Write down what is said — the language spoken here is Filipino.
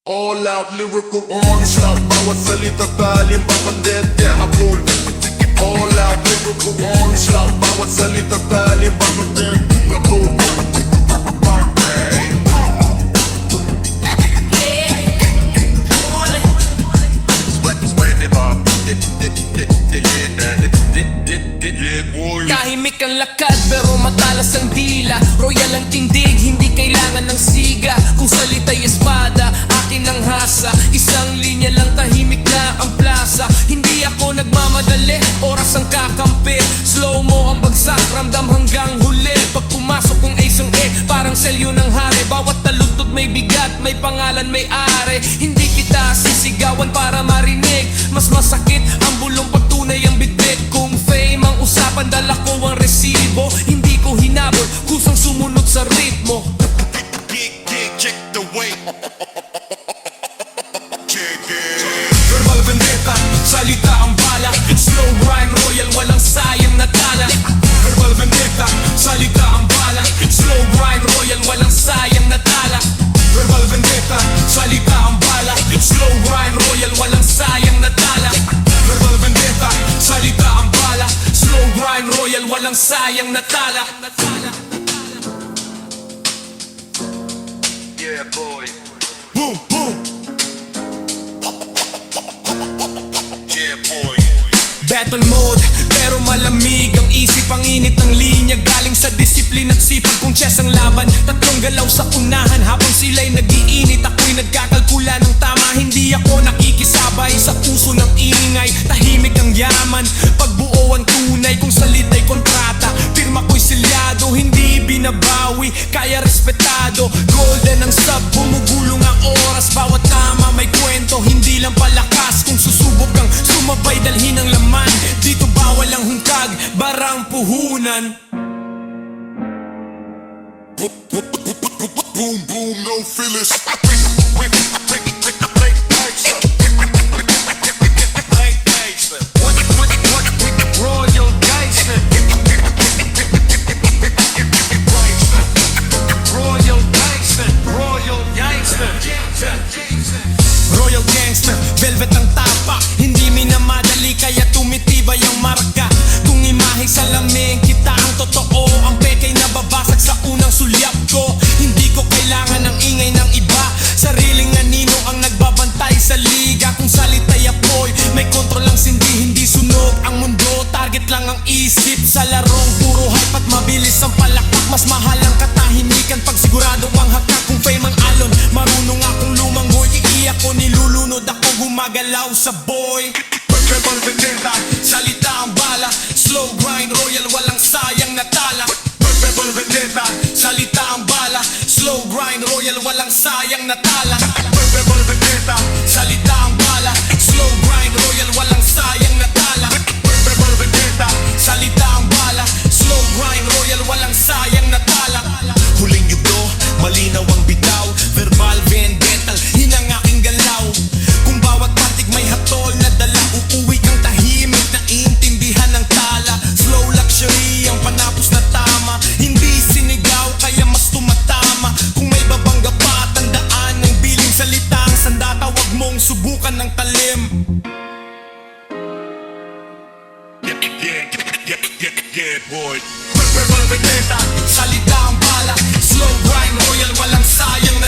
All out lyrical onslaught, bawat salita talim papandete habol. All out lyrical onslaught, bawat salita talim papandete habol. Tahimik ang lakad pero matalas ang dila. Royal ang tindig, hindi kailangan ng siga. Kung salita'y espada, akin ang hasa. Isang linya lang, tahimik na ang plaza. Hindi ako nagmamadali, oras ang kakampi. Slow mo ang bagsak, ramdam hanggang huli. Pag pumasok kong ace ang parang selyo ng hari. Bawat talutod may bigat, may pangalan, may are. Hindi kita sisigawan para marinig. Mas masakit ang bulong pagtunay ang bitbit. Kung fame ang usapan, dala ko ang resibo. Hindi ko hinabol, kusang sumunod sa ritmo. Check the way. Verbal vendetta, salita ang bala. Slow rhyme, royal, walang sayang na tala. Verbal vendetta, salita ang bala. Slow rhyme, royal, walang sayang na tala. Verbal vendetta, salita ang bala. Slow rhyme, royal, walang sayang na tala. Verbal vendetta, salita ang bala. Slow rhyme, royal, walang sayang na tala. Yeah, boy. Boom, boom. Yeah, boy. Battle mode, pero malamig ang isip. Ang init ng linya, galing sa disiplina at sipag. Kung chess ang laban, tatlong galaw sa unahan. Habang sila'y nag-iinit, ako'y nagkakalkula ng tama. Hindi ako nakikisabay sa puso ng ingay. Tahimik ang yaman, pagbuo ang tunay. Kung salita'y kontrata, pirma ko'y silyado. Hindi binabawi, kaya respetado. Golden ang sub, bumugulong ang oras. Bawat tama may kwento, hindi lang palakas. Kung susubok kang sumabay, dalhin ang laman. Dito bawal ang hungkag, barang puhunan. Boom, boom, no feelings. Royal Gangster, Royal Gangster, Royal Gangster, Royal Gangster, velvet ang tapak. Hindi minamadali kaya tumitibay ang marka. Kung imaheng salamin kita ang totoo, ang pekay nababasag sa unang sulyap ko. Hindi ko kailangan ng ingay ng iba, sariling anino ang nagbabantay sa liga. Kung salita'y apoy, may kontrol ang sindi. Hindi sunog ang mundo, target lang ang isip. Sa larong puro hype at mabilis ang palakpak. Mas mahal ang katahimikan pag sigurado ang hakak. Kung fame ang alon, marunong akong lumanggoy. Iiyak ko, nilulunod ako, gumagalaw sa boy. Verbal vendetta, salita ang bala. Slow grind, royal, walang sayang na tala. Verbal vendetta, salita ang bala. Slow grind, royal, walang sayang na tala. Verbal vendetta, salita ang bala. Slow grind, royal, walang sayang na tala. Verbal vendetta, salita ang bala. Slow grind, royal, walang sayang na tala. Huling yugto, malinaw ang bitaw. Verbal vendetta, yun ang aking galaw. Kung bawat patig may hatol na dala, uuwi kang tahimik na intindihan ng tala. Slow luxury ang panapos na tama. Hindi sinigaw kaya mas tumatama. Kung may babangga pa, tandaan ng biling salita ang sandata. Huwag mong subukan ng talim. Yeah, boy. Verbal vendetta, salita ang bala. Slow grind, royal, walang sayang na